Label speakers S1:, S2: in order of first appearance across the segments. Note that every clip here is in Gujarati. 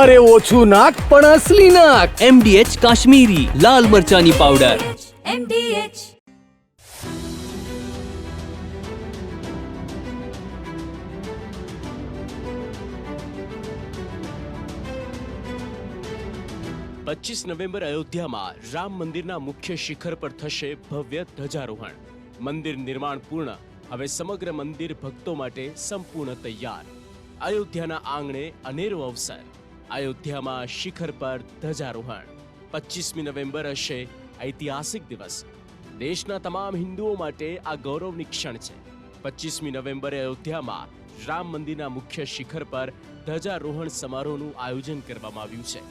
S1: અરે ઓછું નાક પણ અસલી નાક.
S2: MDH કાશ્મીરી લાલ મરચાની પાવડર.
S3: MDH.
S4: નવેમ્બર અયોધ્યામાં રામ મંદિરના મુખ્ય શિખર પર થશે ભવ્ય ધ્વજારોહણ. મંદિર નિર્માણ પૂર્ણ. હવે સમગ્ર મંદિર ભક્તો માટે સંપૂર્ણ તૈયાર. અયોધ્યાના આંગણે અનેરો અવસર. અયોધ્યામાં શિખર પર ધ્વજારોહણ. 25મી નવેમ્બર હશે ઐતિહાસિક દિવસ. દેશના તમામ હિન્દુઓ માટે આ ગૌરવની ક્ષણ છે. 25મી નવેમ્બરે અયોધ્યામાં રામ મંદિરના મુખ્ય શિખર પર ધ્વજારોહણ સમારોહનું આયોજન કરવામાં આવ્યું છે.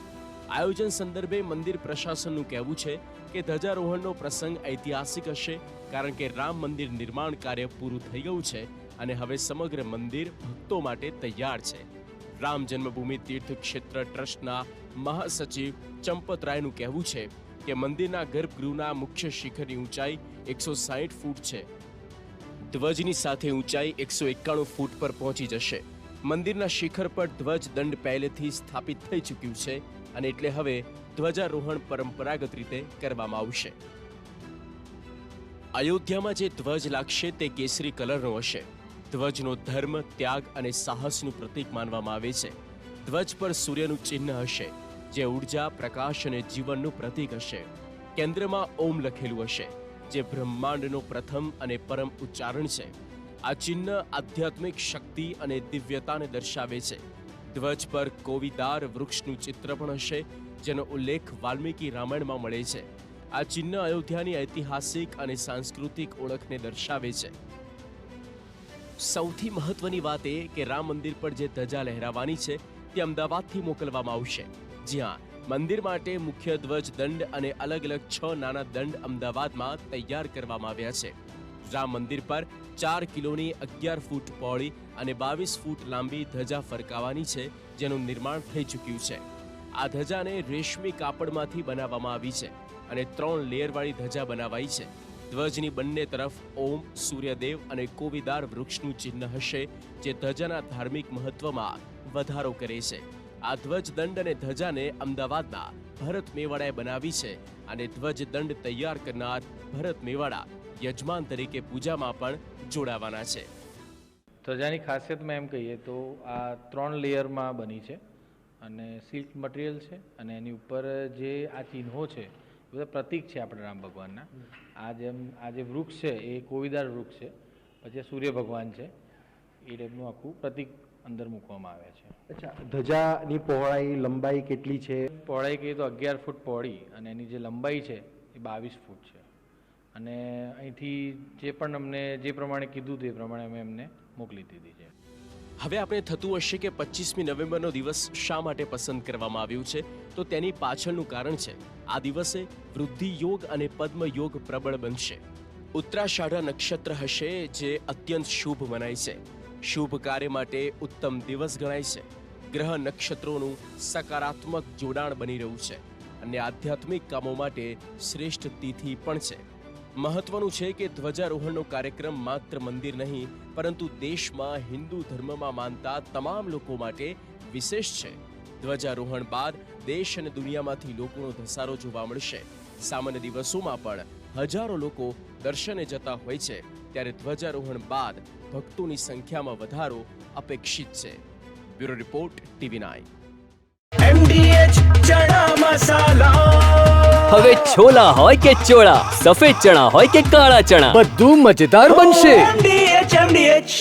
S4: આયોજન સંદર્ભે મંદિર પ્રશાસનનું કહેવું છે કે ધ્વજારોહણનો પ્રસંગ ઐતિહાસિક હશે, કારણ કે રામ મંદિર નિર્માણ કાર્ય પૂરું થઈ ગયું છે અને હવે સમગ્ર મંદિર ભક્તો માટે તૈયાર છે. રામ જન્મભૂમિ તીર્થ ક્ષેત્ર ટ્રસ્ટના મહાસચિવ ચંપતરાયનું કહેવું છે કે મંદિરના ગર્ભગૃહના મુખ્ય શિખરની ઊંચાઈ 160 ફૂટ છે. ધ્વજની સાથે ઊંચાઈ 191 ફૂટ પર પહોંચી જશે. મંદિરના શિખર પર ધ્વજ દંડ પહેલેથી સ્થાપિત થઈ ચૂક્યું છે અને એટલે હવે ધ્વજારોહણ પરંપરાગત રીતે કરવામાં આવશે. અયોધ્યામાં જે ધ્વજ લાગશે તે કેસરી કલરનો હશે. ધ્વજનો ધર્મ, ત્યાગ અને સાહસનું પ્રતીક માનવામાં આવે છે. ધ્વજ પર સૂર્યનું ચિહ્ન હશે, જે ઉર્જા, પ્રકાશ અને જીવનનું પ્રતીક હશે. કેન્દ્રમાં ઓમ લખેલું હશે, જે બ્રહ્માંડનો પ્રથમ અને પરમ ઉચ્ચારણ છે. આ ચિહ્ન આધ્યાત્મિક શક્તિ અને દિવ્યતાને દર્શાવે છે. ધ્વજ પર કોવીદાર વૃક્ષનું ચિત્ર પણ હશે, જેનો ઉલ્લેખ વાલ્મીકી રામાયણમાં મળે છે. આ ચિહ્ન અયોધ્યાની ઐતિહાસિક અને સાંસ્કૃતિક ઓળખને દર્શાવે છે. સૌથી મહત્વની વાત એ કે રામ મંદિર પર જે ધજા લહેરાવાની છે તે અમદાવાદથી મોકલવામાં આવશે. જ્યાં મંદિર માટે મુખ્ય ધ્વજ દંડ અને અલગ અલગ 6 નાના દંડ અમદાવાદમાં તૈયાર કરવામાં આવ્યા છે. રામ મંદિર પર 4 કિલોની 11 ફૂટ પહોળી અને 22 ફૂટ લાંબી ધજા ફરકાવાની છે, જેનું નિર્માણ થઈ ચૂક્યું છે. આ ધજાને રેશમી કાપડમાંથી બનાવવામાં આવી છે અને 3 લેયરવાળી ધજા બનાવાઈ છે. ધ્વજની બંને તરફ ઓમ, સૂર્યદેવ અને કોવીદાર વૃક્ષનું ચિહ્ન હશે, જે ધજાના ધાર્મિક મહત્વમાં વધારો કરે છે. આ ધ્વજદંડ અને ધજાને અમદાવાદના ભરત મેવાડાએ બનાવી છે અને ધ્વજદંડ તૈયાર કરનાર ભરત મેવાડા યજમાન તરીકે પૂજામાં પણ જોડાવાના છે.
S5: ધજાની ખાસિયતમાં એમ કહીએ તો આ 3 લેયરમાં બની છે અને સિલ્ક મટીરિયલ છે અને એની ઉપર જે આ ચિહ્નો છે એ બધા પ્રતીક છે આપણે રામ ભગવાનના. આ જે વૃક્ષ છે એ કોવીદાર વૃક્ષ છે, પછી સૂર્ય ભગવાન છે, એ ટાઈપનું આખું પ્રતીક અંદર મૂકવામાં આવે છે.
S6: અચ્છા, ધજાની પહોળાઈ, લંબાઈ કેટલી છે?
S5: પહોળાઈ કહીએ તો 11 ફૂટ પહોળી અને એની જે લંબાઈ છે એ 22 ફૂટ છે. અને અહીંથી જે પણ અમને જે પ્રમાણે કીધું હતું એ પ્રમાણે અમે એમને મોકલી દીધી છે.
S4: હવે આપણે થતું હશે કે 25મી નવેમ્બરનો દિવસ શા માટે પસંદ કરવામાં આવ્યું છે, તો તેની પાછળનું કારણ છે આ દિવસે વૃદ્ધિ યોગ અને પદ્મ યોગ પ્રબળ બનશે. ઉત્તરાષાઢ નક્ષત્ર હશે, જે અત્યંત શુભ મનાય છે. શુભ કાર્ય માટે ઉત્તમ દિવસ ગણાય છે. ગ્રહ નક્ષત્રોનું સકારાત્મક જોડાણ બની રહ્યું છે અને આધ્યાત્મિક કામો માટે શ્રેષ્ઠ તિથિ પણ છે. મહત્વનું છે કે ધ્વજારોહણનો કાર્યક્રમ માત્ર મંદિર નહીં, પરંતુ દેશમાં હિન્દુ ધર્મમાં માનતા તમામ લોકો માટે વિશેષ છે. ધ્વજારોહણ બાદ દેશ અને દુનિયામાંથી લોકોનો ધસારો જોવા મળશે. સામાન્ય દિવસોમાં પણ હજારો લોકો દર્શને જતા હોય છે, ત્યારે ધ્વજારોહણ બાદ ભક્તોની સંખ્યામાં વધારો અપેક્ષિત છે. Bureau report, TV9.
S1: MDH ચણા મસાલા.
S2: હવે છોલા હોય કે ચોળા, સફેદ ચણા હોય કે કાળા ચણા,
S1: બધું મજેદાર બનશે.
S7: MDH